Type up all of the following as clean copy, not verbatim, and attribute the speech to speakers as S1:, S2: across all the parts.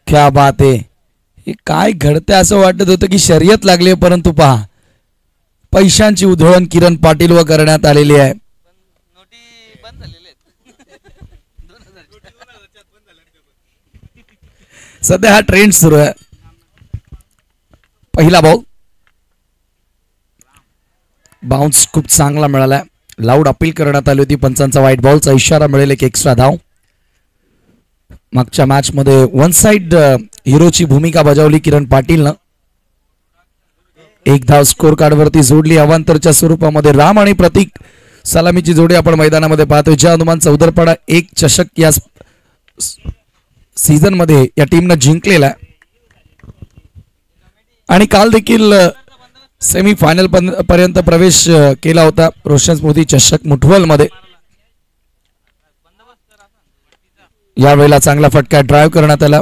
S1: क्या बात आहे. हे काय घडते असं वाटत होतं की शर्यत लागली, परंतु पहा पैशांची उधळण किरण पाटील व करण्यात आलेली आहे. सध्या हा ट्रेंड सुरू आहे. पहिला बॉल बाउन्स खूप चांगला मिळाला. लाऊड अपील करण्यात आली होती पंचांचा. व्हाईट बॉलचा इशारा मिळेल, एक एक्स्ट्रा धाव. मागच्या मॅच मध्ये वन साइड हिरोची भूमिका बजावली किरण पाटीलनं. एक धाव स्कोर कार्ड वरती जोडली. अवांतरच्या स्वरूपामध्ये राम आणि प्रतीक सलामीची जोडी आपण मैदानामध्ये पाहतोय. जय हनुमान चौदरपाडा एक चषक या सीझन मध्ये या टीमनं जिंकलेला आहे आणि काल देखील सेमी फायनल पर्यंत प्रवेश केला होता रोशन स्मृती चषक मुठवल मध्ये. यावेळेला चांगला फटका ड्राइव्ह करण्यात आला.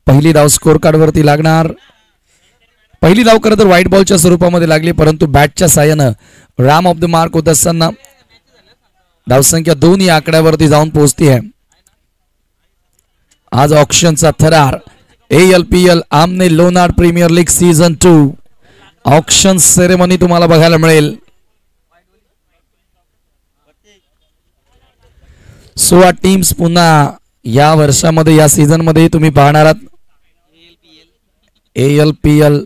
S1: पहिली धाव स्कोर कार्ड वरती लागणार. पहिली धाव खरं तर व्हाईट बॉलच्या स्वरूपामध्ये लागली, परंतु बॅटच्या साह्यानं राम ऑफ द मार्क होत असताना धावसंख्या 2 या आकड्यावरती जाऊन पोहोचती आहे. आज ऑक्शनचा थरार. ALPL आमने Lonar premier league season 2 auction ceremony तुम्हाला बघायला मिळेल. 16 टीम्स पुन्हा या वर्षामध्ये या सीझन मध्ये तुम्ही पाहणार आहात. ALPL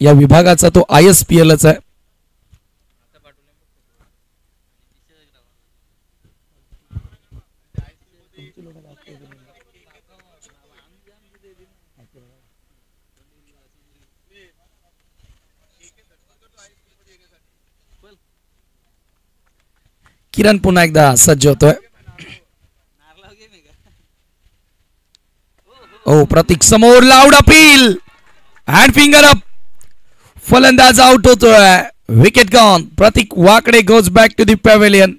S1: या विभागाचा तो ISPLच आहे. किरण पुन्हा एकदा सज्ज होतोय. ओ प्रतीक समोर. Loud appeal. Hand finger up. फलंदाज आउट होतोय. Wicket gone. Prateek Wakade goes back to the pavilion.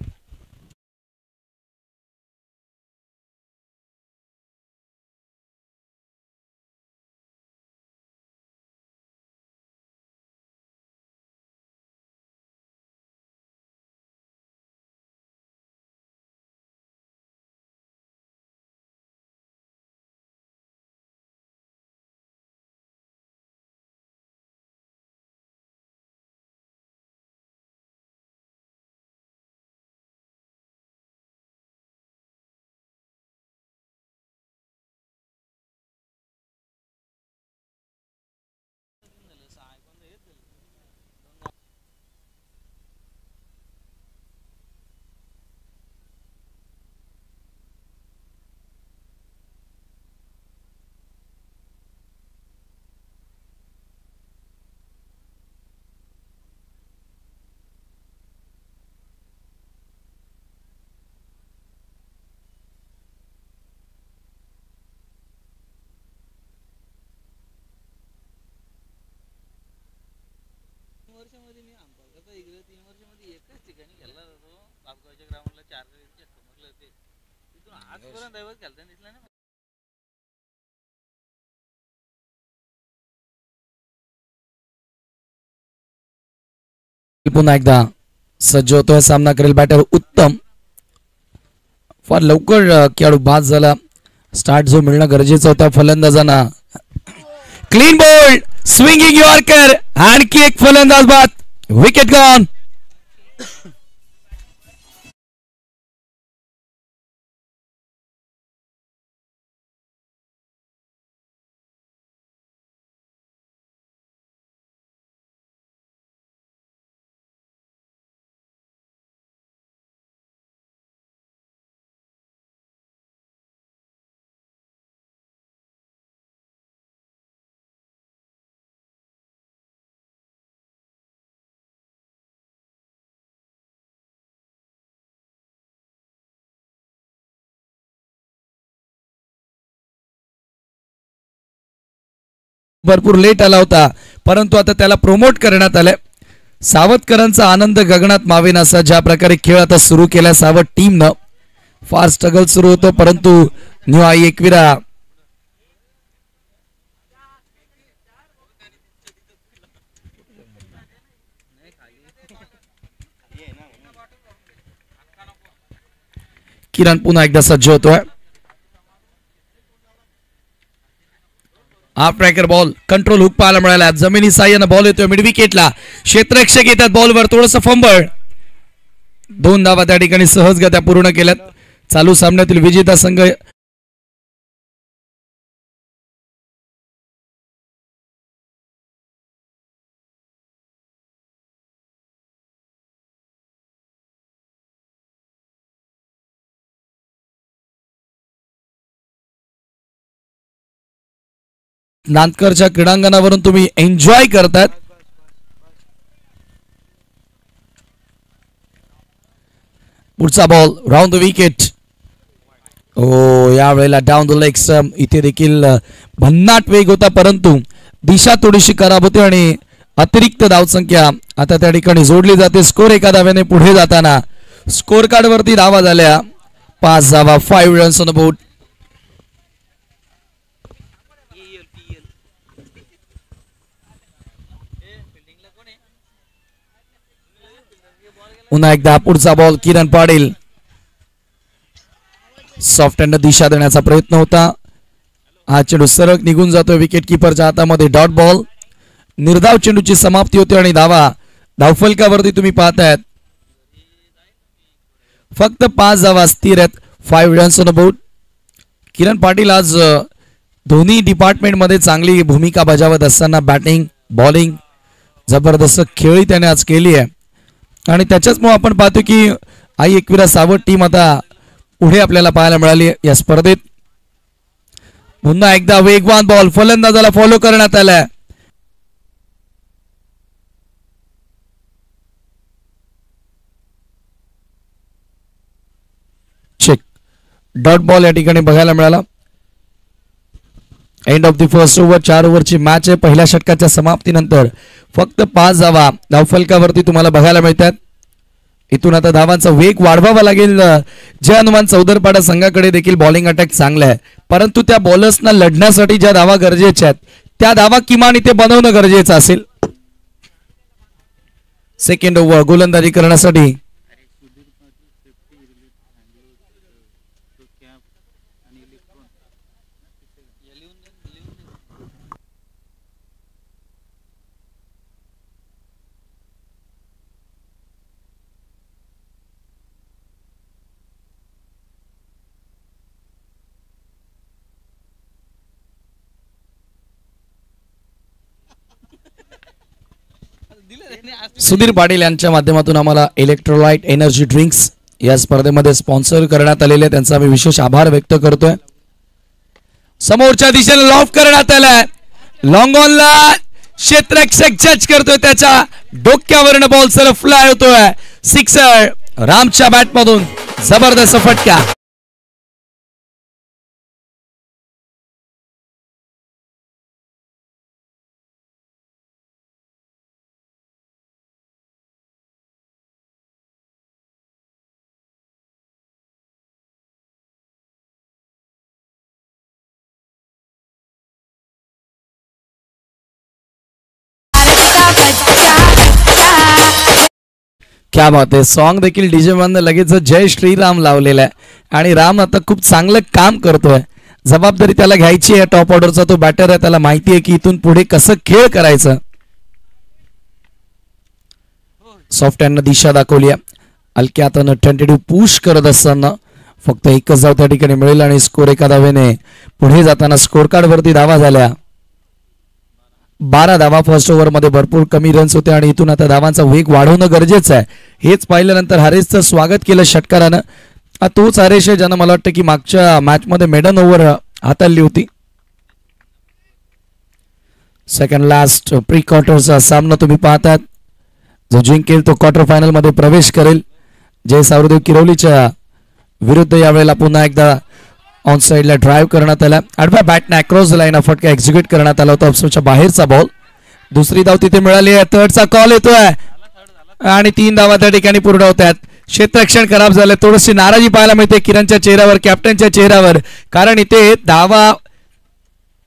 S1: पुन्हा एकदा सज्ज होतोय. सामना करेल बॅटर उत्तम. फार लवकर खेळाडू बाद झाला. स्टार्ट जो मिळणं गरजेचं होतं फलंदाजांना. Clean bowled. Swinging yorker. आणखी एक फलंदाज बाद. Wicket gone. भरपूर लेट आला होता, परंतु आता त्याला प्रमोट करण्यात आले. सावधकरांचा आनंद गगनात मावेनासा. ज्या प्रकारे खेळ आता सुरू केला सावध टीमनं. फार स्ट्रगल सुरू होतो, परंतु न्यू आई एकविरा किरण पुन्हा एकदा सज्ज होतोय. Half tracker ball control hook पाहायला मिळाला. जमिनी साह्यानं बॉल येतोय मिड विकेटला. क्षेत्ररक्षक येतात बॉलवर. थोडंसं फंबळ. 2 धावा त्या ठिकाणी सहजगत्या पूर्ण केल्यात. चालू सामन्यातील विजेता संघ नांदकरच्या क्रीडांगणावरून तुम्ही एन्जॉय करतात. पुढचा बॉल राऊंड द विकेट. यावेळेला डाऊन द लेग स्टंप. इथे देखील भन्नाट वेग होता परंतु दिशा थोडीशी खराब होती आणि अतिरिक्त धावसंख्या आता त्या ठिकाणी जोडली जाते. स्कोर एका धाव्याने पुढे जाताना स्कोर कार्ड वरती धावा झाल्या 5 धावा. 5 रन्स ऑन द बोर्ड. पुन्हा एकदा पुढचा ball Kiran Patil. Soft hand दिशा देण्याचा प्रयत्न होता. हा चेंडू सरळ निघून जातो विकेट किपरच्या हातामध्ये. Dot ball. निर्धाव चेंडूची समाप्ती होते आणि धावफलकावरती तुम्ही पाहतायत फक्त 5 धावा स्थिर आहेत. 5 runs on the board. Kiran Patil आज दोन्ही डिपार्टमेंट मध्ये चांगली भूमिका बजावत असताना बॅटिंग बॉलिंग जबरदस्त खेळी त्याने आज केली आहे आणि त्याच्याचमुळे आपण पाहतो की आई एकविरा सावध टीम आता पुढे आपल्याला पाहायला मिळाली या स्पर्धेत. पुन्हा एकदा वेगवान बॉल फलंदाजाला फॉलो करण्यात आलाय. चेक. डॉट बॉल या ठिकाणी बघायला मिळाला. End of the first over. 4 ओव्हरची मॅच आहे. पहिल्या षटकाच्या समाप्तीनंतर फक्त 5 धावा धावफलकावरती तुम्हाला बघायला मिळतात. इथून आता धावांचा वेग वाढवावा लागेल. जय हनुमान चौदरपाडा संघाकडे देखील बॉलिंग अटॅक चांगला आहे परंतु त्या बॉलर्सना लढण्यासाठी ज्या धावा गरजेच्या आहेत त्या धावा किमान इथे बनवणं गरजेचं असेल. सेकंड ओव्हर गोलंदाजी करण्यासाठी सुधीर पाटील यांच्या माध्यमातून आम्हाला इलेक्ट्रोलाइट एनर्जी ड्रिंक्स या स्पर्धेमध्ये स्पॉन्सर करण्यात आलेले त्यांचा मी विशेष आभार व्यक्त करतोय. समोरच्या दिशेने लॉफ करण्यात आलाय. लॉंग ऑनला क्षेत्ररक्षक जज करतोय. त्याच्या डोक्यावरनं बॉल सरळ फ्लाय होतोय. सिक्सर. रामच्या बॅट मधून जबरदस्त फटका. क्या बात आहे. सॉन्ग देखील डीजे बंद लगेच जय श्रीराम लावलेला आहे आणि राम आता खूप चांगलं काम करतोय. जबाबदारी त्याला घ्यायची आहे. टॉप ऑर्डरचा तो बॅटर आहे. त्याला माहिती आहे की इथून पुढे कसं खेळ करायचं. सॉफ्ट हँडनं दिशा दाखवली आहे. हलक्या हातानं टेंटेटिव्ह पुश करत असताना फक्त एकच धाव त्या ठिकाणी मिळेल आणि स्कोर एका धावेने पुढे जाताना स्कोर कार्ड वरती धावा झाल्या 12 धावा. फर्स्ट ओव्हर मध्ये भरपूर कमी रन्स होते आणि इथून आता धावांचा वेग वाढवणं गरजेचं आहे. हेच पाहिल्यानंतर हरेशचं स्वागत केलं षटकारानं. तोच हरेश आहे ज्यानं मला वाटतं की मागच्या मॅच मध्ये मेडन ओव्हर हाताळली होती. सेकंड लास्ट प्री क्वार्टरचा सामना तुम्ही पाहतात. जो जिंकेल तो क्वार्टर फायनल मध्ये प्रवेश करेल. जय सावरदेव किरवलीच्या विरुद्ध यावेळेला पुन्हा एकदा ऑन साइडला ड्राइव्ह करण्यात आला. आडव्या बॅटने अक्रॉस लाईन फटका एक्झिक्यूट करण्यात आला होता. ऑफस्टंपच्या बाहेरचा बॉल. दुसरी धाव तिथे मिळाली आहे. थर्डचा कॉल येतोय आणि 3 धावा त्या ठिकाणी पूर्ण होत आहेत. क्षेत्ररक्षण खराब झालं. थोडीशी नाराजी पाहायला मिळते किरणच्या चेहऱ्यावर कॅप्टनच्या चेहऱ्यावर कारण इथे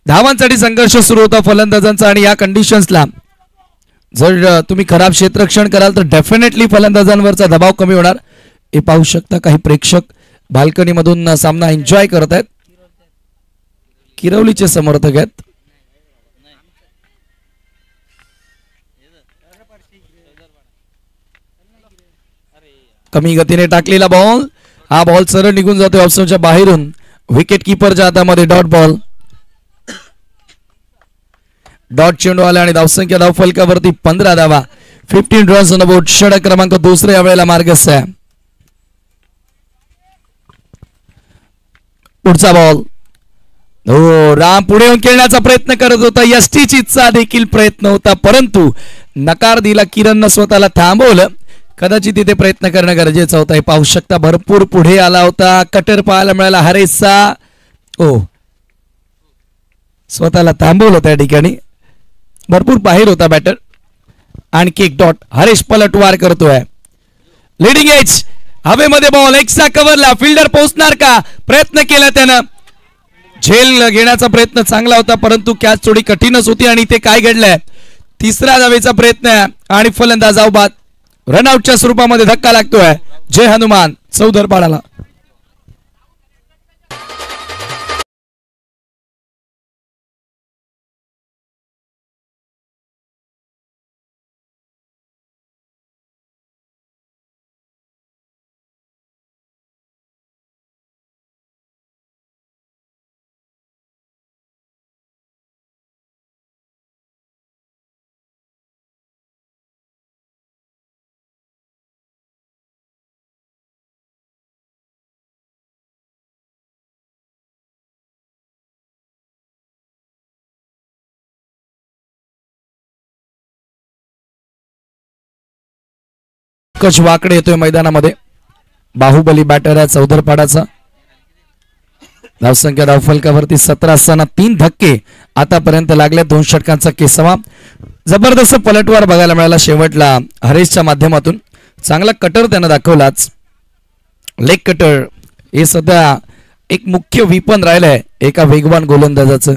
S1: धावांसाठी संघर्ष सुरू होता फलंदाजांचा आणि या कंडिशन्सला जर तुम्ही खराब क्षेत्ररक्षण कराल तर डेफिनेटली फलंदाजांवरचा दबाव कमी होणार. हे पाहू शकता काही प्रेक्षक बाल्कनी मधून सामना एन्जॉय करत आहेत. किरवलीचे समर्थक आहेत. कमी गतीने टाकलेला बॉल, हा बॉल सरळ निघून जातोय ऑफस्टंपच्या बाहेरून. विकेट किपरच्या हातामध्ये डॉट बॉल. डॉट चेंडू आला आणि धावसंख्या धावफलकावरती 15 धावा. 15 रन्स ऑन द बोर्ड. षटक क्रमांक दुसरे यावेळेला मार्गस्थ आहे. पुढचा बॉल. हो, राम पुढे येऊन खेळण्याचा प्रयत्न करत होता. यष्टीचीचा देखील प्रयत्न होता, परंतु नकार दिला. किरणनं स्वतःला थांबवलं. कदाचित तिथे प्रयत्न करणं गरजेचं होतं. हे पाहू शकता, भरपूर पुढे आला होता. कटर पाहायला मिळाला हरेशचा. ओ, स्वतःला थांबवलं त्या ठिकाणी. भरपूर बाहेर होता बॅटर. आणखी एक डॉट. हरेश पलटवार करतोय. लिडिंग एज हवेमध्ये बॉल एक्स्ट्रा कव्हरला. फिल्डर पोहोचणार का? प्रयत्न केला त्यानं. झेल घेण्याचा प्रयत्न चांगला होता, परंतु कॅच थोडी कठीणच होती. आणि इथे काय घडलंय? तिसऱ्या धावेचा प्रयत्न आहे आणि फलंदाज बाद. रनआउटच्या स्वरूपामध्ये धक्का लागतोय. जय हनुमान चौदरपाडाला. कच वाकडे येतोय मैदानामध्ये. बाहुबली बॅटर आहे चौदरपाडाचा. धावसंख्या धावफलकावरती 17 असताना 3 धक्के आतापर्यंत लागले. 2 षटकांचा केसवा. जबरदस्त पलटवार बघायला मिळाला शेवटला हरेशच्या माध्यमातून. चांगला कटर त्यानं दाखवलाच. लेग कटर हे सध्या एक मुख्य विपन राहिलंय एका वेगवान गोलंदाजाचं.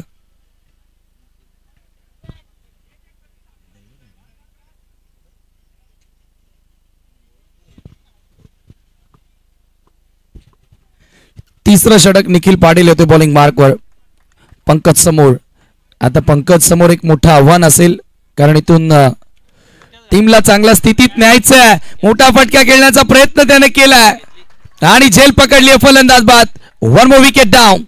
S1: तिसरं षटक निखिल पाटील येतो बॉलिंग मार्कवर. पंकज समोर. आता पंकज समोर एक मोठं आव्हान असेल, कारण इथून टीमला चांगल्या स्थितीत न्यायचं आहे. मोठा फटका खेळण्याचा प्रयत्न त्याने केलाय आणि झेल पकडली. फलंदाज बाद. 1 more विकेट डाऊन.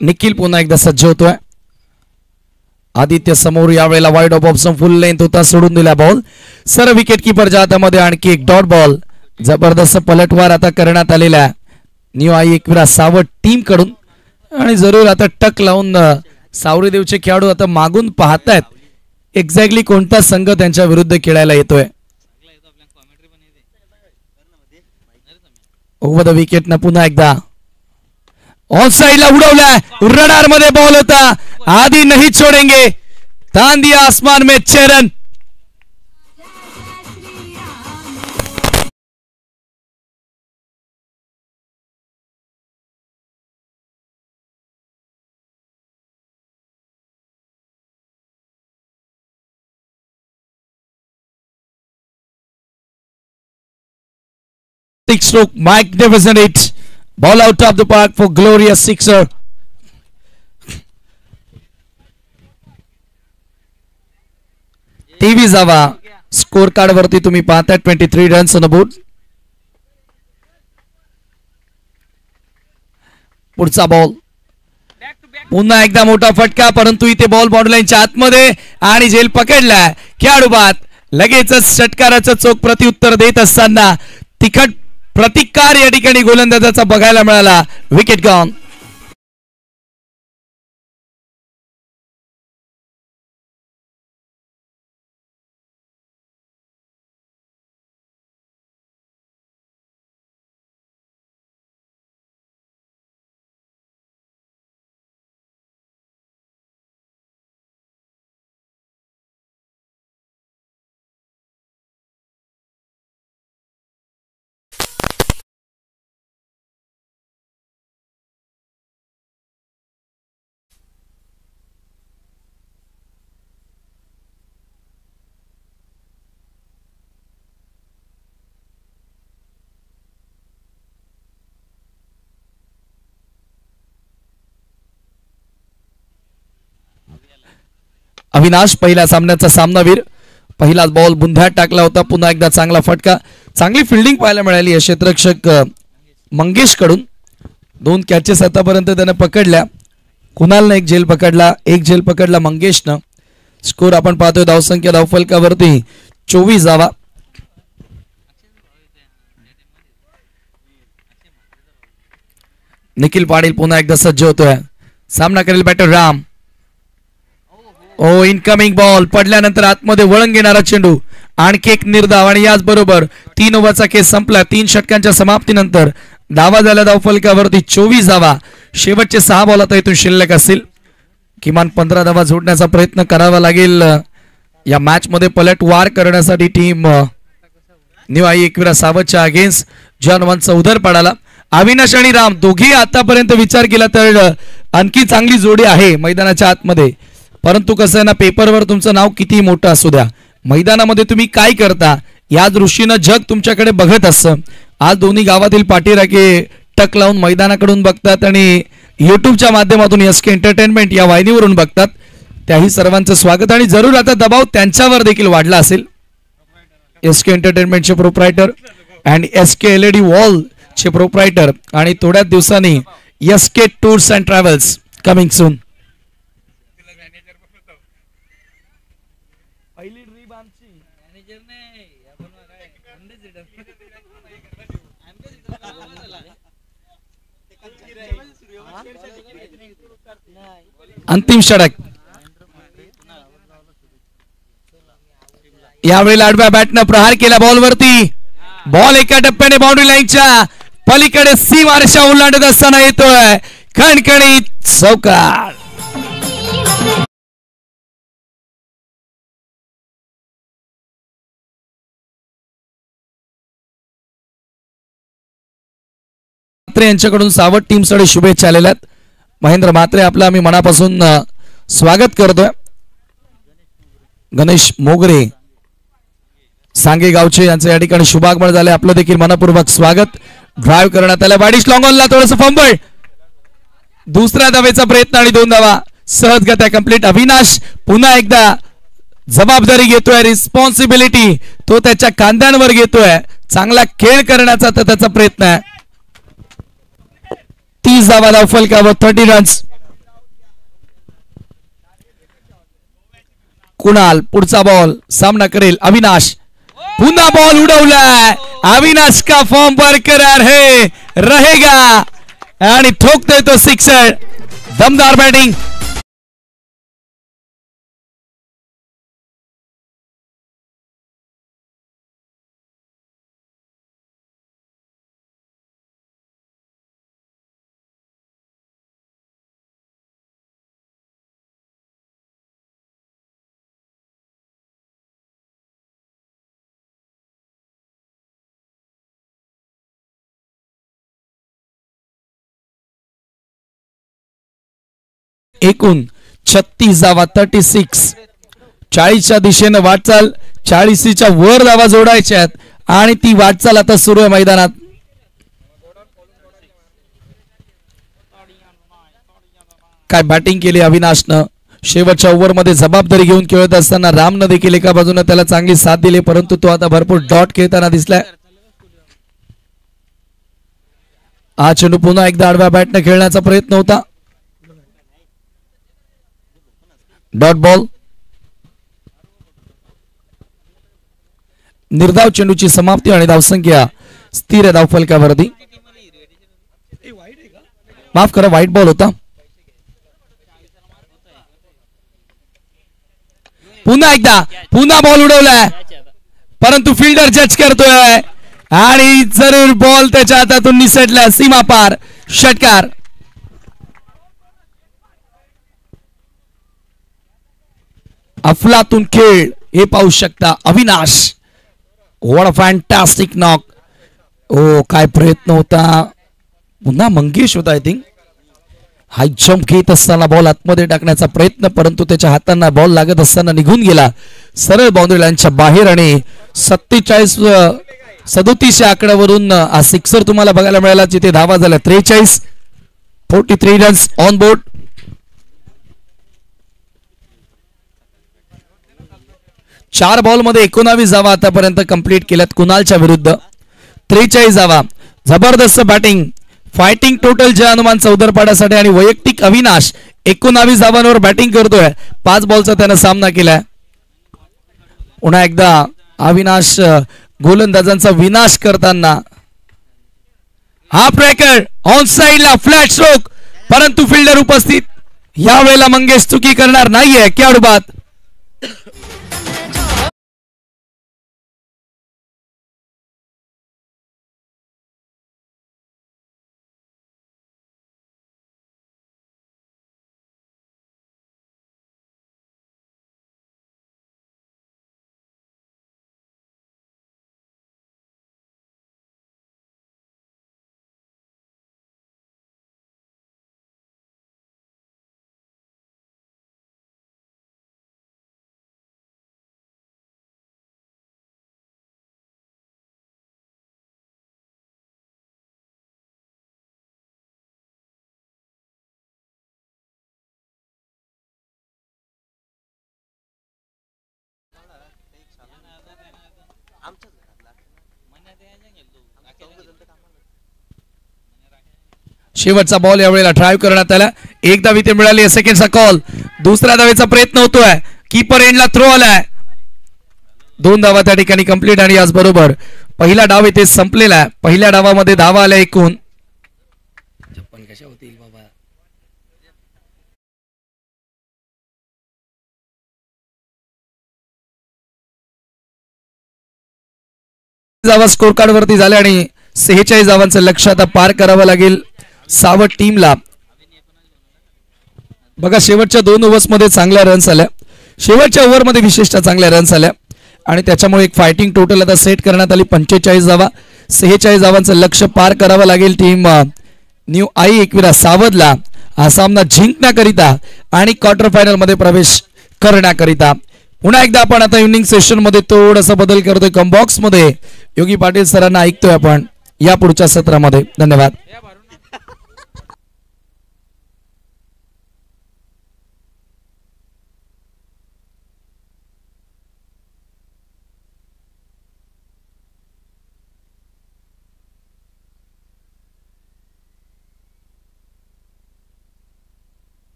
S1: निखिल पुन्हा एकदा सज्ज होतोय. आदित्य समोर यावेळेला wide of option full length होता, सोडून दिला बॉल. सर विकेट किपरच्या हातामध्ये आणखी एक डॉट बॉल. जबरदस्त पलटवार आता करण्यात आलेला न्यू आई एकविरा सावट टीम कडून. आणि जरूर आता टक लावून सावरीदेवचे खेळाडू आता मागून पाहतायत एक्झॅक्टली कोणता संघ त्यांच्या विरुद्ध खेळायला येतोय. ओव्हर द विकेट ना पुन्हा एकदा ऑन साइड ला उडवलाय. रडार मध्ये बॉल होता. आधी नहीं छोड़ेंगे. तान दिया आसमान में 6 run. Six stroke, magnificent hit. Ball out of the park for glorious sixer. TV Java. Score card वरती तुम्ही पाहताय 23 रन्स ऑन द बोर्ड. पुढचा बॉल. पुन्हा एकदा मोठा फटका, परंतु इथे बॉल बाउंड्री लाईनच्या आतमध्ये आणि झेल पकडलाय. खेळाडू बाद. लगेचच षटकाराचं चोख प्रत्युत्तर देत असताना तिखट प्रतिकार या ठिकाणी गोलंदाजाचा बघायला मिळाला. Wicket gone. अविनाश पहिल्या सामन्याचा सामनावीर. पहिलाच बॉल बुंध्यात टाकला होता. पुन्हा एकदा चांगला फटका. चांगली फिल्डिंग पाहायला मिळाली या क्षेत्ररक्षक मंगेश कडून. 2 कॅचेस आतापर्यंत त्याने पकडल्या. कुणालने एक झेल पकडला मंगेशनं. स्कोर आपण पाहतोय धावसंख्या धावफलकावरती 24 धावा. निखिल पाटील पुन्हा एकदा सज्ज होतोय. सामना करेल बॅटर राम. इनकमिंग बॉल पडल्यानंतर आतमध्ये वळण घेणारा चेंडू. आणखी एक निर्धाव आणि याचबरोबर 3 ओव्हरचा केस संपला. 3 षटकांच्या समाप्तीनंतर धावा झाल्या धावफलकावरती 24 धावा. शेवटचे 6 बॉल आता इथून शिल्लक असतील. किमान 15 धावा जोडण्याचा प्रयत्न करावा लागेल या मॅच मध्ये पलटवार करण्यासाठी टीम न्यू आई एकविरा सावतच्या अगेन्स्ट जॉन वनचा उधर पडाला. अविनाश आणि राम दोघे आतापर्यंत विचार केला तर आणखी चांगली जोडी आहे मैदानाच्या आतमध्ये. परंतु कसं आहे ना, पेपरवर तुमचं नाव किती मोठं असू द्या, मैदानामध्ये तुम्ही काय करता या दृष्टीनं जग तुमच्याकडे बघत असतं. आज दोन्ही गावातील पाठीराखे टक लावून मैदानाकडून बघतात आणि युट्यूबच्या माध्यमातून एसके एंटरटेनमेंट या वाहिनीवरून बघतात. त्याही सर्वांचं स्वागत. आणि जरूर आता दबाव त्यांच्यावर देखील वाढला असेल. एसके एंटरटेनमेंटचे proprietor and SK LED wall चे प्रोप्रायटर आणि थोड्याच दिवसांनी SK tours and travels coming soon. अंतिम षटक. यावेळी आडव्या बॅटनं प्रहार केला बॉलवरती. बॉल एका टप्प्याने बाउंड्री लाईनच्या पलीकडे सीमारेषा ओलांडत असताना येतोय खणखणीत चौकार. यांच्याकडून सावत टीमसाठी शुभेच्छा आलेल्या आहेत. महेंद्र म्हात्रे आपलं आम्ही मनापासून स्वागत करतोय. गणेश मोगरे सांगे गावचे यांचे या ठिकाणी शुभागमन झाले. आपलं देखील मनपूर्वक स्वागत. ड्राइव्ह करण्यात आला. वाडिश लॉंग ऑनला थोडंसं फंबल. दुसऱ्या धावेचा प्रयत्न आणि 2 धावा सहजगत्या कंप्लीट. अविनाश पुन्हा एकदा जबाबदारी घेतोय. रिस्पॉन्सिबिलिटी तो त्याच्या खांद्यांवर घेतोय. चांगला खेळ करण्याचा त्याचा प्रयत्न आहे. 30 धावा धावफलकावर 30 रन्स. कुणाल पुढचा बॉल सामना करेल अविनाश. पुन्हा बॉल उडवलाय. अविनाश का फॉर्म बरकरार है रहेगा आणि ठोकतोय तो सिक्सर. दमदार बॅटिंग. एकूण 36 धावा 36. 40च्या दिशेने वाटचाल. 40च्या वर धावा जोडायच्या आहेत आणि ती वाटचाल आता सुरू आहे मैदानात. काय बॅटिंग केली अविनाशनं. शेवटच्या ओव्हरमध्ये जबाबदारी घेऊन खेळत असताना रामनं देखील एका बाजूने त्याला चांगली साथ दिली. परंतु तो आता भरपूर डॉट खेळताना दिसलाय. हा चेंडू पुन्हा एकदा आडव्या बॅटने खेळण्याचा प्रयत्न होता. Dot ball. निर्धाव चेंडूची समाप्ती आणि धावसंख्या स्थिर धावफलकावरती. माफ करा, व्हाईट बॉल होता. पुन्हा बॉल उडवलाय, परंतु फिल्डर जज करतोय आणि जरूर बॉल त्याच्या हातातून निसटला. सीमा पार षटकार. अफलातून खेळ हे पाहू शकता. Avinash, what a fantastic knock. ओ काय प्रयत्न होता. पुन्हा मंगेश होता. आय थिंक हाय जम्प घेत असताना बॉल आतमध्ये टाकण्याचा प्रयत्न, परंतु त्याच्या हातांना बॉल लागत असताना निघून गेला सरळ बाउंड्री लाईनच्या बाहेर. आणि 37 या आकड्यावरून हा सिक्सर तुम्हाला बघायला मिळाला, जिथे धावा झाल्या 43 रन्स ऑन बोर्ड. चार बॉल मध्ये 19 धावा आतापर्यंत कंप्लीट केल्यात कुणालच्या विरुद्ध. 43 धावा. जबरदस्त बॅटिंग, फायटिंग टोटल जय हनुमान चौदरपाड्यासाठी. आणि वैयक्तिक अविनाश 19 धावांवर बॅटिंग करतोय. 5 बॉलचा त्यानं सामना केलाय. पुन्हा एकदा अविनाश गोलंदाजांचा विनाश करताना. हाफ ब्रेकर ऑन साइडला फ्लॅट स्ट्रोक, परंतु फिल्डर उपस्थित. यावेळेला मंगेश चुकी करणार नाहीये. खेळाडू बाद. शेवटचा बॉल यावेळेला ड्राईव्ह करण्यात आला. एक धाव इथे मिळाली. सेकंडचा कॉल. दुसऱ्या धावेचा प्रयत्न होतोय. कीपर एंडला थ्रो आलाय. 2 धावा त्या ठिकाणी कंप्लीट. आणि याचबरोबर पहिला डाव इथे संपलेला आहे. पहिल्या डावामध्ये धावा आल्या एकूण. धावा स्कोर कार्ड वरती झाल्या आणि 46 धावांचं लक्ष आता पार करावं लागेल सावध टीमला. बघा, शेवटच्या 2 ओव्हर्स मध्ये चांगल्या रन्स आल्या. शेवटच्या ओव्हरमध्ये विशेषतः चांगल्या रन्स आल्या आणि त्याच्यामुळे एक फायटिंग टोटल आता सेट करण्यात आली. 45 धावा. 46 धावांचं लक्ष पार करावं लागेल टीम न्यू आई एकविरा सावधला हा सामना जिंकण्याकरिता आणि क्वार्टर फायनल मध्ये प्रवेश करण्याकरिता. पुन्हा एकदा आपण आता इव्हनिंग सेशन मध्ये थोडासा बदल करतोय. कमबॉक्स मध्ये योगी पाटील सरांना ऐकतोय आपण या पुढच्या सत्रामध्ये. धन्यवाद.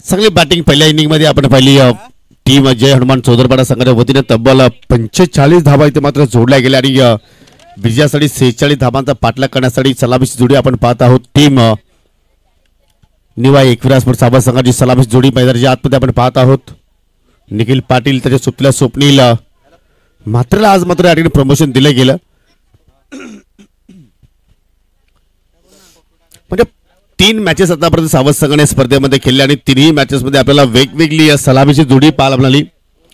S2: चांगली बॅटिंग पहिल्या इनिंग मध्ये आपण पाहिली. टीम जय हनुमान चौदरपाडा संघाच्या वतीने तब्बल 45 धावा इथे मात्र जोडल्या गेल्या आणि विजयासाठी 46 धावांचा पाठलाग करण्यासाठी सलामीची जोडी आपण पाहत आहोत. टीम निवाई एकविराजपूर साबा संघाची सलामीची जोडी मैदानाच्या आतमध्ये आपण पाहत आहोत. निखिल पाटील त्याच्या सुपल्या स्वप्नील मात्र आज मात्र या ठिकाणी प्रमोशन दिलं गेलं. म्हणजे 3 मॅचेस आतापर्यंत सावध संघाने स्पर्धेमध्ये खेळल्या आणि 3ही मॅचेस मध्ये आपल्याला वेगवेगळी सलामीची जोडी पाहायला मिळाली.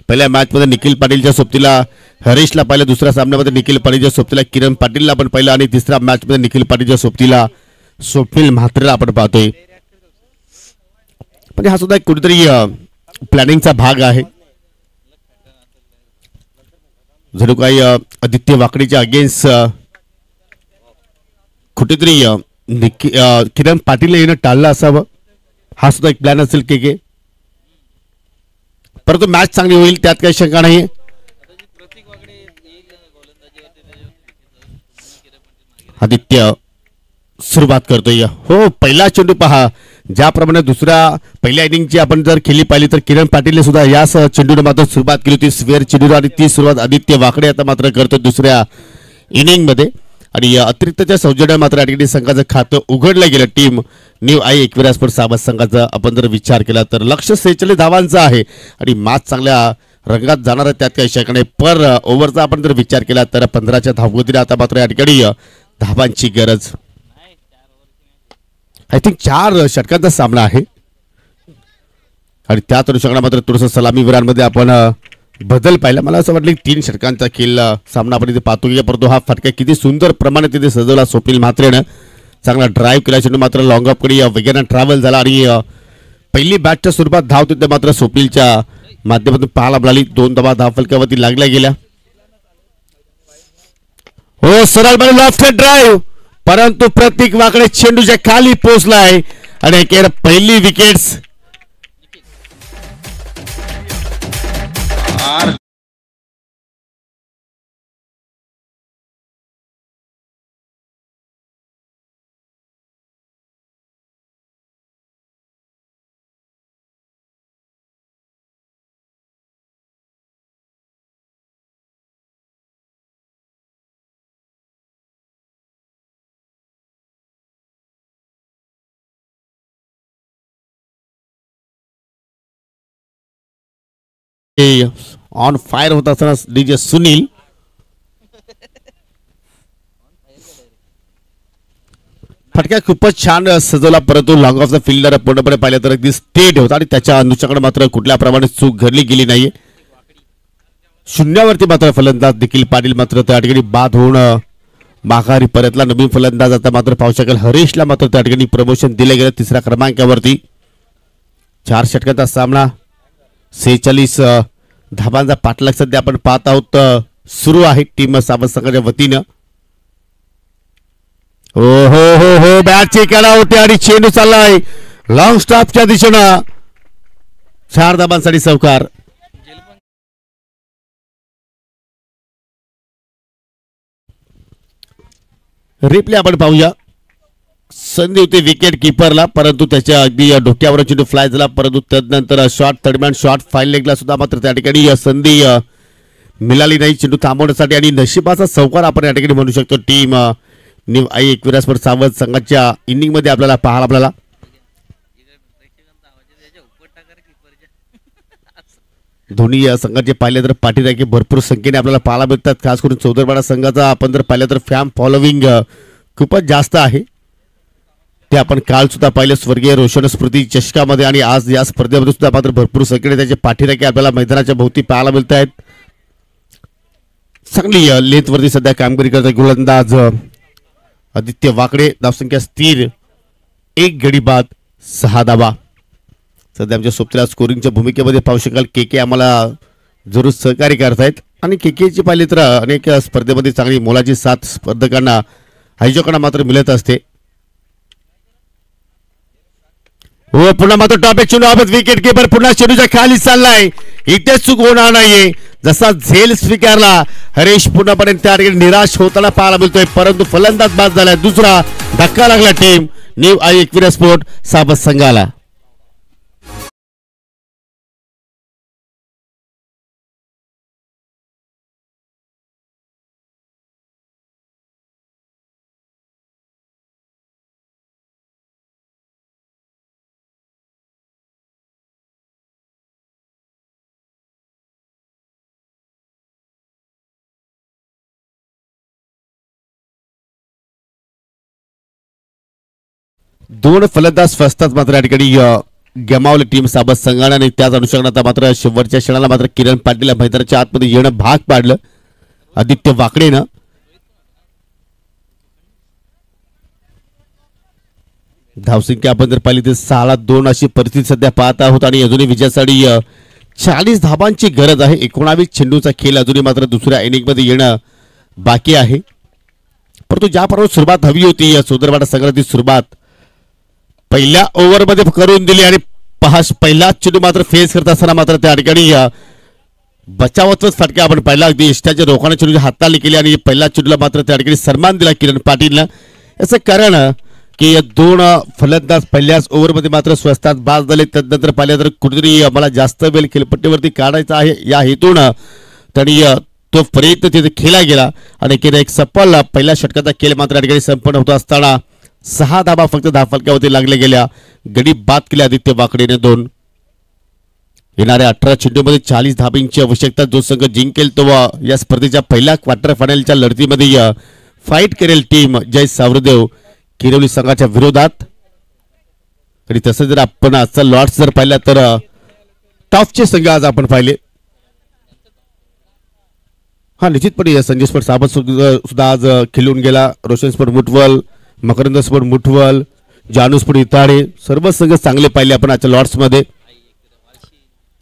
S2: पहिल्या मॅच मध्ये निखिल पाटीलच्या सोबतीला हरीशला पाहिलं, दुसऱ्या सामन्यामध्ये निखिल पाटीलच्या सोबतीला किरण पाटीलला आपण पाहिलं आणि तिसऱ्या मॅच मध्ये निखिल पाटीलच्या सोबतीला स्वप्नील म्हात्रेला आपण पाहतोय. म्हणजे हा सुद्धा एक कुठेतरी प्लॅनिंगचा भाग आहे. जणू काही आदित्य वाकडीच्या अगेन्स्ट कुठेतरी किरण पाटील येणं टाळलं असावं, हा सुद्धा एक प्लॅन असेल के. परंतु मॅच चांगली होईल त्यात काही शंका नाही. आदित्य सुरुवात करतोय. हो, पहिला चेंडू पहा. ज्याप्रमाणे पहिल्या इनिंगची आपण जर खेळली पाहिली तर किरण पाटीलने सुद्धा याच चेंडूने मात्र सुरुवात केली होती स्क्वेअर चेंडू आणि ती सुरुवात आदित्य वाकडे आता मात्र करतो दुसऱ्या इनिंग मध्ये. आणि अतिरिक्तच्या सौजन्य मात्र या ठिकाणी संघाचं खातं उघडलं गेलं. टीम न्यू आई एकविराजपूर साबा संघाचा आपण जर विचार केला तर लक्ष्य 46 धावांचं आहे आणि मॅच चांगल्या रंगात जाणार आहे त्यात काही शंका नाही. पर ओव्हरचा आपण जर विचार केला तर 15च्या धावगतीने आता मात्र या ठिकाणी धावांची गरज. आय थिंक 4 षटकांचा सामना आहे आणि त्याच अनुषंगाने मात्र थोडंसं सलामीवीरांमध्ये आपण बदल पाहिला. मला असं वाटलं की 3 षटकांचा खेळ सामना आपण इथे पाहतो. परंतु हा फटका किती सुंदर प्रमाणे तिथे सजवला स्वप्नील म्हात्रेनं. चांगला ड्राईव्ह केला चेंडू मात्र लॉंग अपकडे वेगानं ट्रॅव्हल झाला आणि पहिली बॅटच्या स्वरूपात धाव तिथे मात्र स्वप्नीलच्या माध्यमातून पाहायला मिळाली. 2 धावा धावफलकावरती लागल्या गेल्या. हो, सरळ बॉल लॉफ्टेड ड्राईव्ह, परंतु प्रतीक वाकडे चेंडूच्या खाली पोहोचलाय आणि पहिली विकेट्स. ऑन फायर होत असताना डीजे सुनील फटका खूपच छान सजवला, परंतु लॉंग ऑफ द फिल्डर पूर्णपणे पाहिलं तर अगदी स्टेट होता आणि त्याच्या अनुषंगाने मात्र कुठल्या प्रमाणे चूक घडली गेली नाहीये. शून्यावरती मात्र फलंदाज निखिल पाटील मात्र त्या ठिकाणी बाद होऊन माघारी परतला. नवीन फलंदाज आता मात्र पाहू शकेल हरीशला मात्र त्या ठिकाणी प्रमोशन दिले गेलं 3ऱ्या क्रमांकावरती. 4 षटकांचा सामना 46 धावांचा पाठलाग सध्या आपण पाहत आहोत सुरू आहे टीम साबा संघाच्या वतीनं. हो हो हो हो, बॅटची कडा होते आणि चेंडू चाललाय लॉंग स्टॉपच्या दिशेनं. 4 धावांसाठी चौकार. रिप्ले आपण पाहूया. संधी होती विकेट किपरला, परंतु त्याच्या अगदी डोक्यावर चेंडू फ्लाय झाला. परंतु त्यानंतर शॉट थर्डमॅन शॉट फाईल लेगला सुद्धा मात्र त्या ठिकाणी संधी मिळाली नाही चेंडू थांबवण्यासाठी आणि नशिबाचा चौकार आपण या ठिकाणी म्हणू शकतो. टीम न्यू आई एकविराजपूर सावध संघाच्या इनिंग मध्ये आपल्याला पाहायला दोन्ही संघाचे पाहिले तर पाठीराखे भरपूर संख्येने आपल्याला पाहायला मिळतात. खास करून चौदरपाडा संघाचा आपण जर पाहिलं तर फॅन फॉलोविंग खूपच जास्त आहे. ते आपण काल सुद्धा पाहिलं स्वर्गीय रोशन स्मृती चषकामध्ये आणि आज या स्पर्धेमध्ये सुद्धा मात्र भरपूर संख्येने त्याचे पाठीराखे आपल्याला मैदानाच्या भोवती पाहायला मिळत आहेत. चांगली लेंथ वरती सध्या कामगिरी करत गोलंदाज आदित्य वाकडे. धावसंख्या स्थिर, 1 गडी बाद 6 धावा. सध्या आमच्या सोबतीला स्कोरिंगच्या भूमिकेमध्ये पाहू शकाल के आम्हाला जरूर सहकार्य करतायत आणि केची पाहिली तर अनेक स्पर्धेमध्ये चांगली मोलाची साथ स्पर्धकांना आयोजकांना मात्र मिळत असते. हो, पुन्हा मात्र टॉप एक चेंडू विकेट कीपर पुन्हा चेंडूच्या खाली चाललाय. इथेच चूक होणार नाहीये. जसा झेल स्वीकारला हरीश पूर्णपणे त्या ठिकाणी निराश होताना पाहायला मिळतोय, परंतु फलंदाज बाद झालाय. दुसरा धक्का लागला टीम न्यू आई एकविराजपूर साबा संघाला. दोन फलंदाज फसतात मात्र या ठिकाणी गमावले टीम साबत संघाने आणि त्याच अनुषंगाने मात्र शेवटच्या क्षणाला मात्र किरण पाटील मैदानाच्या आतमध्ये येणं भाग पाडलं आदित्य वाकडेनं. धावसंख्या आपण जर पाहिली तर 6-2 अशी परिस्थिती सध्या पाहत आहोत आणि अजूनही विजयासाठी 40 धाबांची गरज आहे. 19 चेंडूचा खेळ अजूनही मात्र दुसऱ्या इनिंगमध्ये येणं बाकी आहे. परंतु ज्याप्रमाणे सुरुवात हवी होती या सोदरवाडा संघाची सुरुवात पहिल्या ओव्हरमध्ये करून दिली आणि पहिला चेंडू मात्र फेस करत असताना मात्र त्या ठिकाणी बचावाचाच फटका आपण पाहिला. अगदी इष्टाच्या रोखाने चेंडूची हाताळणी केली आणि पहिल्या चेंडूला मात्र त्या ठिकाणी सन्मान दिला किरण पाटीलनं. याचं कारण की या दोन फलंदाज पहिल्याच ओव्हरमध्ये मात्र स्वस्तात बाद झाले. त्यानंतर पाहिलं तर कुठेतरी मला जास्त वेळ खेळपट्टीवरती काढायचा आहे या हेतून त्यांनी तो प्रयत्न तिथे केला गेला आणि एक सफल पहिल्या षटकाचा खेळ मात्र या ठिकाणी संपन्न होत असताना 6 धाबा फक्त धावफलकावरती लागल्या गेल्या. गडी बाद केले आदित्य वाकडेने 2. येणाऱ्या 18 चेंडूमध्ये 40 धाब्यांची आवश्यकता. जो संघ जिंकेल तो या स्पर्धेच्या पहिल्या क्वार्टर फायनलच्या लढतीमध्ये फाईट करेल टीम जय सावरदेव किरवली संघाच्या विरोधात. आणि तसं जर आपण आजचा लॉट्स जर पाहिला तर टॉपचे संघ आज आपण पाहिले. हा निश्चितपणे संजय स्पोर्ट साबत सुद्धा आज खेळून गेला. रोशन स्पोर्ट मुठवल, मकरंद स्पोर्ट मुठवल, जानू स्पोर्ट इताडे सर्व संघ चांगले पाहिले आपण आजच्या लॉट्स मध्ये.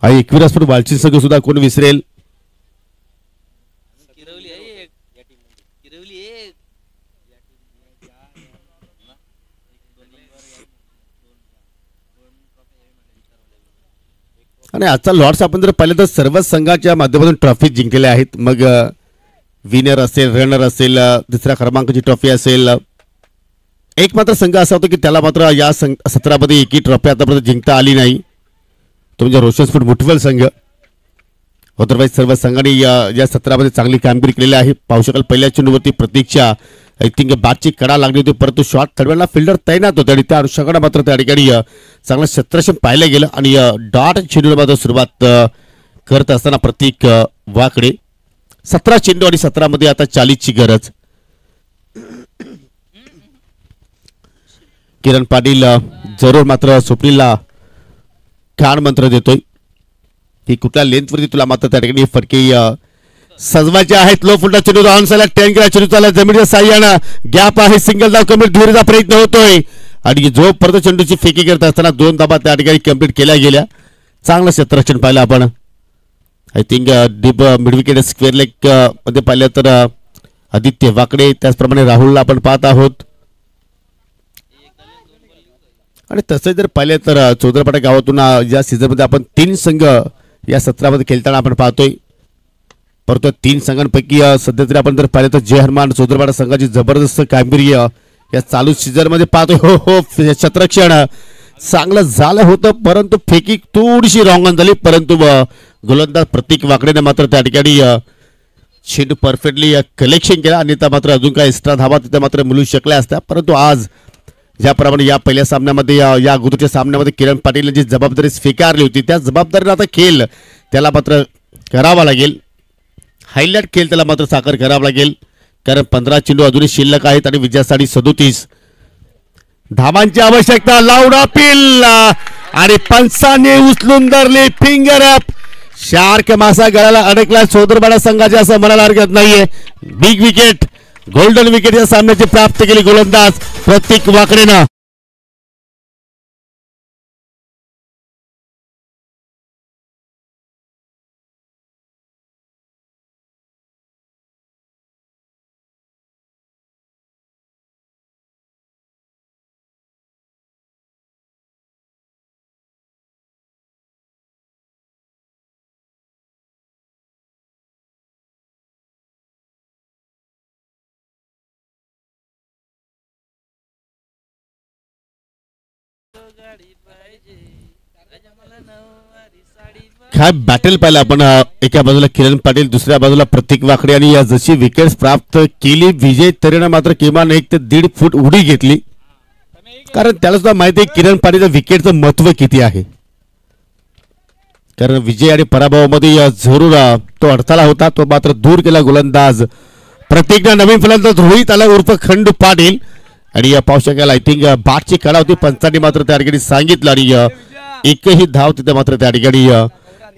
S2: आणि एकविरा स्पोर्ट वालची संघ सुद्धा कोण विसरेल. आणि आजचा लॉर्ड्स आपण जर पाहिलं तर सर्व संघाच्या माध्यमातून ट्रॉफी जिंकलेल्या आहेत. मग विनर असेल, रनर असेल, दुसऱ्या क्रमांकाची ट्रॉफी असेल. एक मात्र संघ असा होता की त्याला मात्र या सत्रामध्ये एकही ट्रॉफी आतापर्यंत जिंकता आली नाही, तो म्हणजे रोशन स्पोर्ट मुठवल संघ. अदरवाईज सर्व संघांनी या सत्रामध्ये चांगली कामगिरी केलेली आहे. पाहू शकाल पहिल्या चेंडूवरती प्रतीक्षा आय थिंक बॅटची कडा लागली होती परंतु शॉट थडव्याला फिल्डर तैनात होते आणि त्या अनुषंगाने मात्र त्या ठिकाणी चांगलं क्षेत्ररक्षण पाहिलं गेलं आणि डॉट चेंडूला मात्र सुरुवात करत असताना प्रतीक वाकडे. 17 चेंडू आणि 17 मध्ये आता 40 ची गरज. किरण पाटील जरूर मात्र स्वप्नीलला कान मंत्र देतोय की कुठल्या लेंथवरती तुला मात्र त्या ठिकाणी फटके सजवायचे आहेत. लो फुलटा चेंडू ऑन साला 10 केला चेंडू चालला जमिनीच्या साह्यानं गॅप आहे. सिंगल धाव कम्प्लीट धुरीचा प्रयत्न होतोय आणि जो परत चेंडूची फेकी करत असताना 2 धाबा त्या ठिकाणी कम्प्लीट केल्या गेल्या. चांगलं क्षेत्ररक्षण पाहिलं आपण. I think deep mid wicket square leg मध्ये पाहिलं तर आदित्य वाकडे त्याचप्रमाणे राहुलला आपण पाहत आहोत. आणि तसं जर पाहिलं तर चौदरपाटा गावातून या सीझनमध्ये आपण 3 संघ या सत्रामध्ये खेळताना आपण पाहतोय. परंतु 3 संघांपैकी सध्या तरी आपण जर पाहिलं तर जय हनुमान चौदरपाटा संघाची जबरदस्त कामगिरी या चालू सीझन मध्ये पाहतोय. हो क्षेत्ररक्षण चांगलं झालं होतं परंतु फेकी थोडीशी रॉंग झाली. परंतु गोलंदाज प्रतीक वाकडेने मात्र त्या ठिकाणी चेंडू परफेक्टली कलेक्शन केला आणि त्या मात्र अजून काय एक्स्ट्रा धाबा तिथे मात्र मिळू शकल्या असत्या. परंतु आज ज्याप्रमाणे या पहिल्या सामन्यामध्ये या अगोदरच्या सामन्यामध्ये किरण पाटीलने जी जबाबदारी स्वीकारली होती त्या जबाबदारीला आता खेळ त्याला मात्र करावा लागेल. हायलाइट खेळ त्याला मात्र साकार करावा लागेल कारण 15 चेंडू अजूनही शिल्लक आहेत आणि विजयासाठी 37 धावांची आवश्यकता. लाऊड अपील आणि पंचाने उचलून धरले फिंगर अप. शार्क मासा गळाला अडकला चौदरपाडा संघाचे असं म्हणायला हरकत नाहीये. बिग विकेट गोल्डन विकेट या सामन्याची प्राप्त केली गोलंदाज प्रतीक वाकडेनं. काय बॅटल पाहिलं आपण. एका बाजूला किरण पाटील दुसऱ्या बाजूला प्रतीक वाकडे आणि या जशी विकेट्स प्राप्त केली विजय तरेनं मात्र किमान 1 ते 1.5 फूट उडी घेतली कारण त्याला सुद्धा माहिती आहे किरण पाटीलच्या विकेटचं महत्व किती आहे. कारण विजय आणि पराभवामध्ये जरूर तो अडथळा होता तो मात्र दूर केला गोलंदाज प्रतीकनं. नवीन फलंदाज रोहित आला उर्फ खंडू पाटील आणि पाहू शकाल आय थिंक बाटची कडा होती पंचांनी मात्र त्या ठिकाणी सांगितलं आणि एकही धाव तिथे मात्र त्या ठिकाणी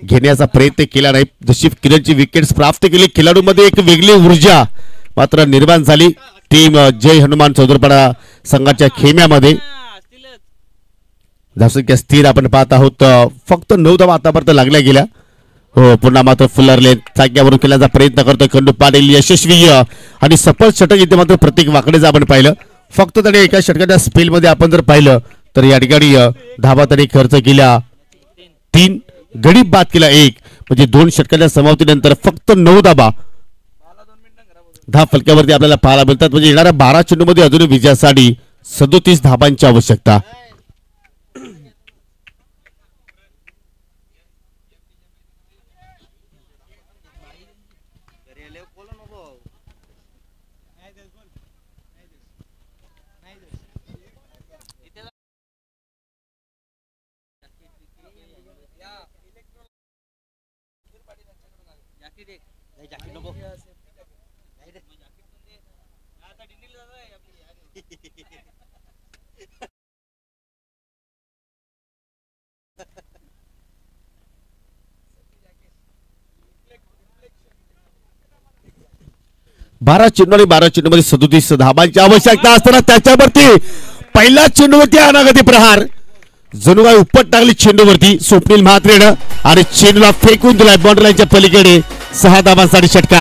S2: घेण्याचा प्रयत्न केला नाही. जशी किरणची विकेट्स प्राप्त केली खेळाडूमध्ये एक वेगळी ऊर्जा मात्र निर्माण झाली टीम जय हनुमान चौधरपाडा संघाच्या खेम्यामध्ये. जसं स्थिर आपण पाहत आहोत फक्त 9 धावा आतापर्यंत लागल्या गेल्या. हो पुन्हा मात्र फुलर लेन चाक्यावरून केल्याचा प्रयत्न करतोय खंडू पाटील यशस्वी आणि सफल षटक इथे मात्र प्रत्येक वाकडेच आपण पाहिलं. फक्त त्याने एका षटकाच्या स्पेल मध्ये आपण जर पाहिलं तर या ठिकाणी धावा त्याने खर्च केल्या 3 गडी बाद केला 1 म्हणजे 2 षटकाच्या समाप्तीनंतर फक्त 9 धावा फलक्यावरती आपल्याला पाहायला मिळतात. म्हणजे येणाऱ्या 12 चेंडूमध्ये अजून विजयासाठी 37 धावांची आवश्यकता. बारा चेंडूमध्ये 37 धावांची आवश्यकता असताना त्याच्यावरती पहिला चेंडूवरती अनागती प्रहार जणू काय उपट टाकली चेंडूवरती स्वप्नील म्हात्रेनं आणि चेंडूला फेकून दिलाय बाउंड्री लाईनच्या पलीकडे 6 धावांसाठी षटकार.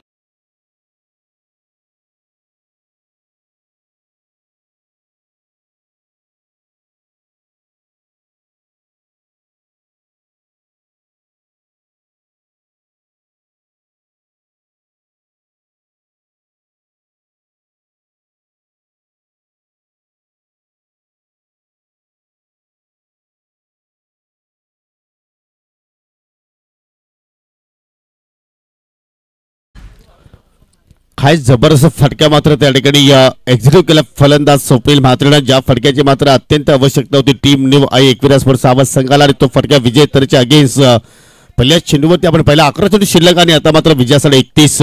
S2: काय जबरदस्त फटका मात्र त्या ठिकाणी एक्झिक्यूट केला फलंदाज स्वप्नील म्हात्रेनं ज्या फटक्याची मात्र अत्यंत आवश्यकता होती टीम न्यू आई एकविरा स्पोर्ट्स सावध संघाला आणि तो फटका विजय तरच्या अगेन्स्ट पहिल्या चेंडूवरती आपण पहिला 11 चेंडू शिल्लक आणि आता मात्र विजयासाठी 31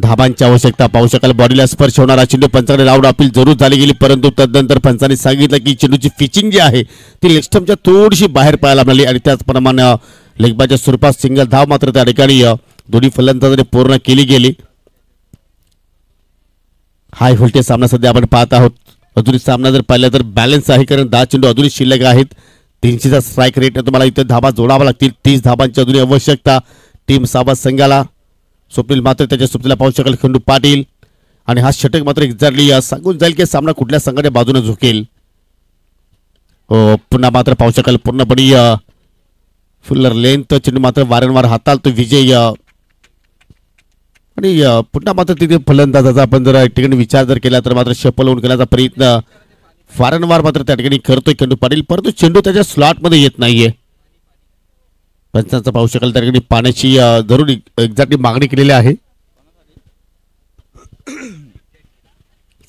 S2: धाबांची आवश्यकता. पाहू शकाल बॉडीला स्पर्श होणारा चेंडू पंचाकडे राऊंड अपील जरूर झाली गेली परंतु तदनंतर पंचाने सांगितलं की चेंडूची पिचिंग जी आहे ती लेग स्टंपच्या थोडीशी बाहेर पाहायला मिळाली आणि त्याचप्रमाणे लेगबाच्या स्वरूपात सिंगल धाव मात्र त्या ठिकाणी दोन्ही फलंदाजांनी पूर्ण केली गेली. हाय व्होल्टेज सामना सध्या आपण पाहत आहोत. अजूनही सामना जर पाहिला तर बॅलन्स आहे कारण 10 चेंडू अजूनही शिल्लक आहेत. 300चा स्ट्राईक रेट तुम्हाला इथे धाबा जोडावा लागतील. 30 धाबांची अजूनही आवश्यकता टीम सावध संघाला. स्वप्नील मात्र त्याच्या सुप्तीला पाहू शकाल खंडू पाटील आणि हा षटक मात्र एक्झॅक्टली सांगून जाईल की सामना कुठल्या संघाच्या बाजूने झुकेल. हो पुन्हा मात्र पाहू शकाल पूर्णपणे फुल्लर लेंथ चेंडू मात्र वारंवार हाताळतो विजय आणि पुन्हा मात्र तिथे फलंदाजाचा आपण जर ठिकाणी विचार जर केला तर मात्र शफल होऊन केल्याचा प्रयत्न वारंवार मात्र त्या ठिकाणी करतोय खंडू पाटील परंतु चेंडू त्याच्या स्लॉट मध्ये येत नाहीये. पंचांचा पाहू शकाल त्या ठिकाणी पाण्याची जरूर एक्झॅक्टली मागणी केलेली आहे.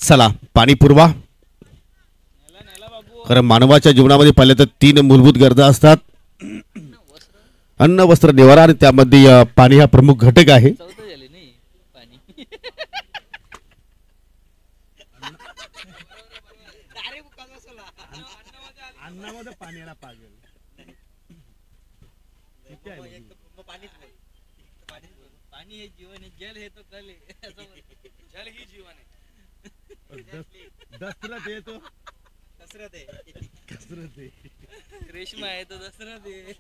S2: चला पाणी पुरवा. कारण मानवाच्या जीवनामध्ये पाहिलं तर 3 मूलभूत गरजा असतात अन्न वस्त्र निवारा आणि त्यामध्ये पाणी हा प्रमुख घटक आहे.
S3: पानी है जीवन है जल है तो कल है जल ही जीवन है दशरथ है तो कसरत है रेशमा है तो दशरथ है.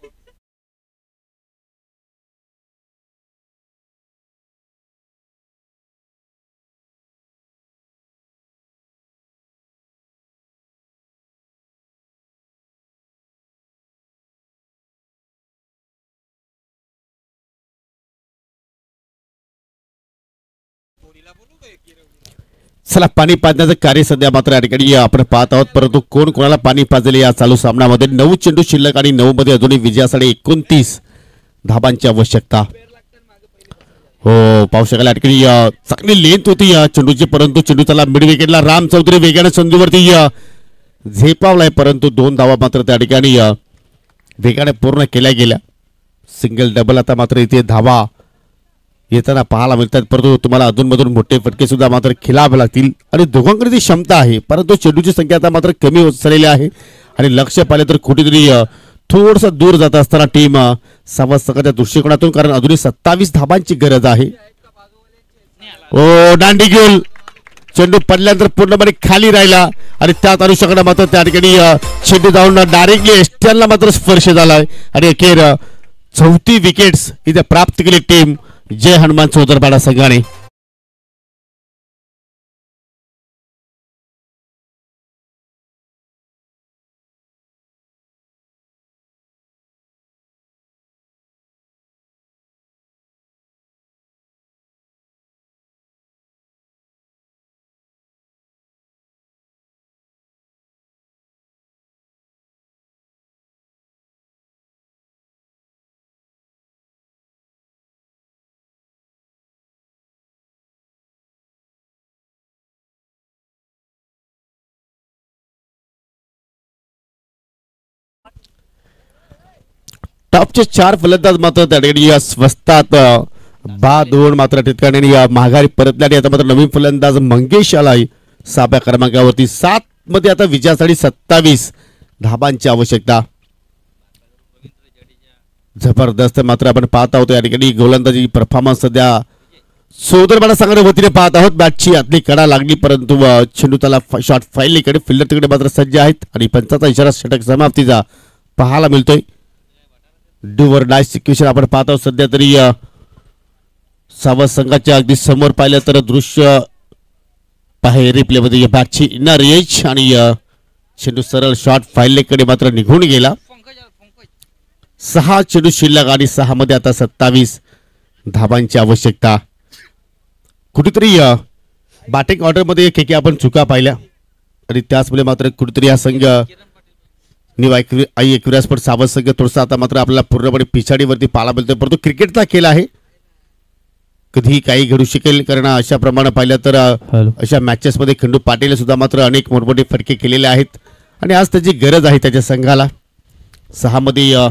S2: चला पाणी पाजण्याचं कार्य सध्या मात्र या ठिकाणी आपण पाहत आहोत परंतु कोण कोणाला पाणी पाजले या चालू सामन्यामध्ये 9 चेंडू शिल्लक आणि 9 मध्ये अजूनही विजयासाठी 29 धाबांची आवश्यकता. हो पाहू शकाल या ठिकाणी चांगली लेंथ होती या चेंडूची परंतु चेंडू त्याला मिड विकेटला राम चौधरी वेगाने संधीवरती झेपावलाय परंतु 2 धावा मात्र त्या ठिकाणी वेगाने पूर्ण केल्या गेल्या. सिंगल डबल आता मात्र इथे धावा येताना पाहायला मिळतात, परंतु तुम्हाला अधूनमधून मोठे फटके सुद्धा मात्र खेळावे लागतील आणि दोघांकडे ती क्षमता आहे, परंतु चेंडूची संख्या आता मात्र कमी होत चाललेली आहे आणि लक्ष पाहिले तर कुठेतरी थोडस दूर जात असताना टीम संघाच्या दृष्टिकोनातून, कारण अजूनही 27 धाबांची गरज आहे. ओ दांडी गोल, चेंडू पडल्यानंतर पूर्णपणे खाली राहिला आणि त्यात अनुषंगाने मात्र त्या ठिकाणी चेंडू जाऊन डायरेक्टली एस्टनला मात्र स्पर्श झालाय आणि अखेर 34 विकेट्स इथे प्राप्त केली टीम जय हनुमान चौदरपाडा संघाने. टॉपचे 4 फलंदाज मात्र त्या ठिकाणी स्वस्तात बाद होऊन मात्र ठिकाणी माघारी परतल्याने आता मात्र नवीन फलंदाज मंगेश आलाय 6व्या क्रमांकावरती. 7 मध्ये आता विजयासाठी 27 धाबांची आवश्यकता. जबरदस्त मात्र आपण पाहत आहोत या ठिकाणी गोलंदाजी परफॉर्मन्स सध्या चौदरपाडा संघाच्या वतीने पाहत आहोत. बॅटची आतली कडा लागली, परंतु चेंडू त्याला शॉट फाईलकडे फिल्डर तिकडे मात्र सज्ज आहेत आणि पंचाचा इशारा षटक समाप्तीचा पाहायला मिळतोय. डूवर डाय सिच्युएशन आपण पाहत आहोत सध्या तरी सावध संघाच्या अगदी समोर पाहिलं तर दृश्य पाहे रिप्ले मध्ये बॅटची इनर एज आणि चेंडू सरळ शॉट फाईलकडे मात्र निघून गेला. 6 चेंडू शिल्लक आणि 6 मध्ये आता 27 धाबांची आवश्यकता. कुठेतरी बॅटिंग ऑर्डर मध्ये आपण चुका पाहिल्या आणि त्याचमुळे मात्र कुठेतरी हा संघ एकविराज सावध संघ थोडासा आता मात्र आपल्याला पूर्णपणे पिछाडीवरती पाहायला मिळतोय, परंतु क्रिकेटचा खेळ आहे, कधीही काही घडू शकेल. कारण अशा प्रमाणे पाहिलं तर अशा मॅचेस मध्ये खंडू पाटील सुद्धा मात्र अनेक मोठमोठे फटके केलेले आहेत आणि आज त्याची गरज आहे त्याच्या संघाला. 6 मध्ये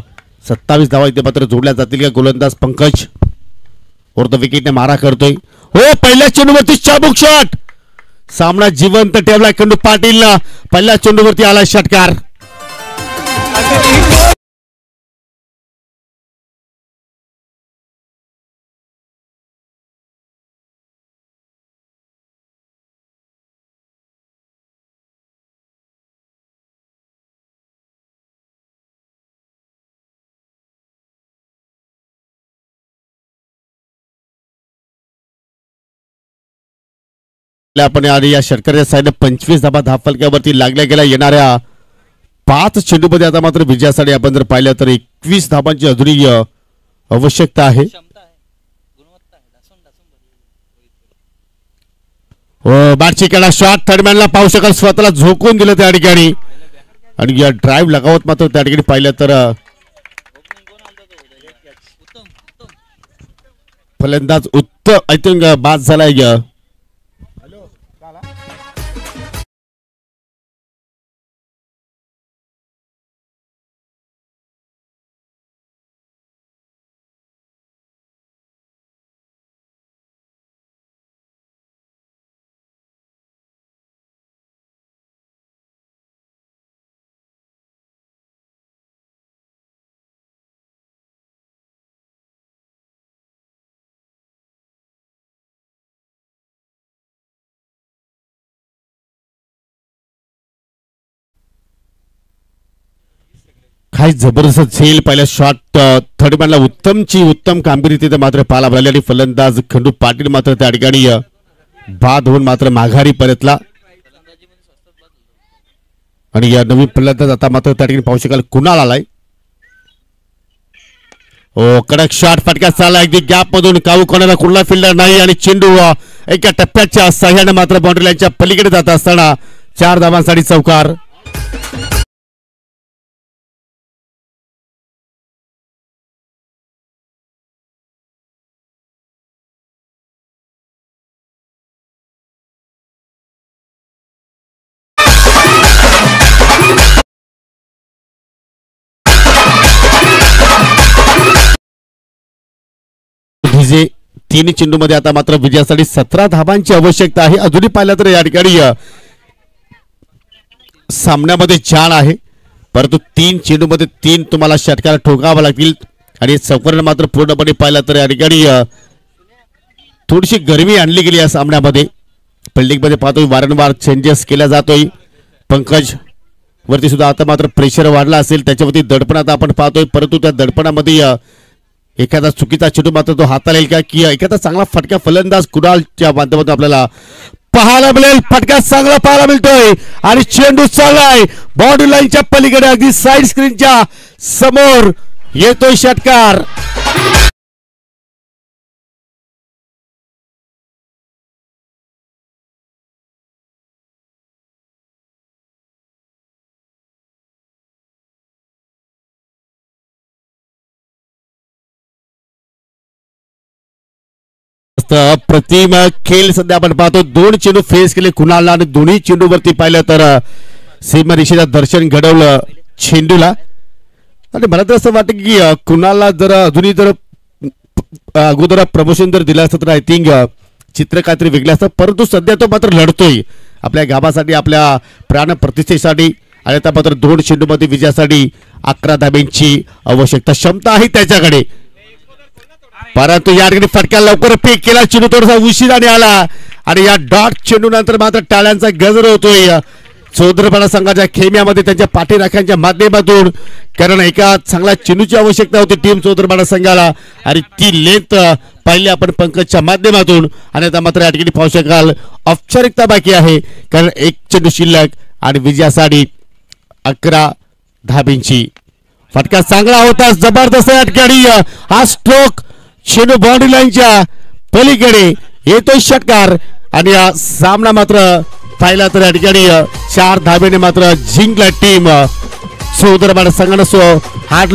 S2: 27 धावा इथे मात्र जोडल्या जातील का? गोलंदाज पंकज द विकेटने मारा करतोय. हो, पहिल्या चेंडूवरती चाबूक शॉट, सामना जिवंत ठेवलाय खंडू पाटीलला. पहिल्या चेंडूवरती आला षटकार. आपण या षटकाराच्या साईडने 25 धाबा धाफलक्यावरती लागल्या गेल्या. येणाऱ्या 5 चेंडूमध्ये आता मात्र विजयासाठी आपण जर पाहिलं तर 21 धाबांची अधुरी आवश्यकता आहे. बॅटची केला शॉट, थर्डमॅनला पाहू शकाल स्वतःला झोकून दिलं त्या ठिकाणी आणि या ड्राईव्ह लगावत मात्र त्या ठिकाणी पाहिलं तर फलंदाज उत्तम आय थिंक बाद झालाय. काही जबरदस्त झेल पहिल्या शॉट थर्डमॅनला उत्तम कामगिरी तिथे मात्र पाहायला मिळाली आणि फलंदाज खंडू पाटील मात्र त्या ठिकाणी बाद होऊन मात्र माघारी परतला आणि या नवीन फलंदाज आता मात्र त्या ठिकाणी पाहू शकाल कुणाल आलाय. ओ कडक शॉट फटक्यात चालला अगदी गॅप मधून, काऊ कोणाला कुठला फिल्डर नाही आणि चेंडू एका टप्प्याच्या सहाय्याने मात्र बाउंड्री लाईनच्या पलीकडे जात असताना 4 धावांसाठी चौकार. 3 चेंडूमध्ये आता मात्र विजयासाठी 17 धाबांची आवश्यकता आहे. अजूनही पाहिलं तर या ठिकाणी सामन्यामध्ये जाण आहे, परंतु 3 चेंडूमध्ये 3 तुम्हाला षटकार ठोकावा लागतील. आणि चौकारानं मात्र पूर्णपणे पाहिलं तर या ठिकाणी थोडीशी गरमी आणली गेली या सामन्यामध्ये. फिल्डिंगमध्ये पाहतोय वारंवार चेंजेस केला जातोय. पंकज वरती सुद्धा आता मात्र प्रेशर वाढला असेल, त्याच्यावरती दडपण आता आपण पाहतोय, परंतु त्या दडपणामध्ये एखादा चुकीचा चेंडू मात्र तो हाताला येईल का, की एखादा चांगला फटका फलंदाज कुणालच्या माध्यमातून आपल्याला पाहायला मिळेल. फटका चांगला पाहायला मिळतोय आणि चेंडू चाललाय बाउंड्री लाईनच्या पलीकडे, अगदी साईड स्क्रीनच्या समोर येतोय षटकार. अप्रतिम खेळ सध्या आपण पाहतो. 2 चेंडू फेस केले कुणालला आणि दोन्ही चेंडूवरती पाहिलं तर सीमारेषेला दर्शन घडवलं चेंडूला. आणि मला तर असं वाटतं की कुणालला जर अजूनही जर अगोदर प्रमोशन जर दिलं असतं तर आय थिंक चित्र काहीतरी वेगळं असतं, परंतु सध्या तो मात्र लढतोय आपल्या गावासाठी, आपल्या प्राण प्रतिष्ठेसाठी. आणि आता मात्र 2 चेंडूमध्ये विजयासाठी 11 धाब्यांची आवश्यकता क्षमता आहे त्याच्याकडे. परंतु या ठिकाणी फटका लवकर पीक केला, चेंडू थोडासा उशिराने आला आणि या डॉट चेंडू नंतर मात्र टाळ्यांचा गजर होतोय चौधरपाडा संघाच्या खेम्यामध्ये त्यांच्या पाठीराख्यांच्या माध्यमातून. कारण एका चांगल्या चेंडूची आवश्यकता होती टीम चौधरपाडा संघाला आणि ती लेंथ पाहिली आपण पंकजच्या माध्यमातून. आणि आता मात्र या ठिकाणी पाहू शकाल औपचारिकता बाकी आहे, कारण 1 चेंडू शिल्लक आणि विजयासाठी 11 धाब्यांची. फटका चांगला होता, जबरदस्त या ठिकाणी हा स्ट्रोक चेंडू बाउंड्री लाईनच्या पलीकडे येतोय षटकार. आणि सामना मात्र पाहिला तर या ठिकाणी 4 धाब्याने मात्र जिंकला टीम चौधरपाडा संघानं.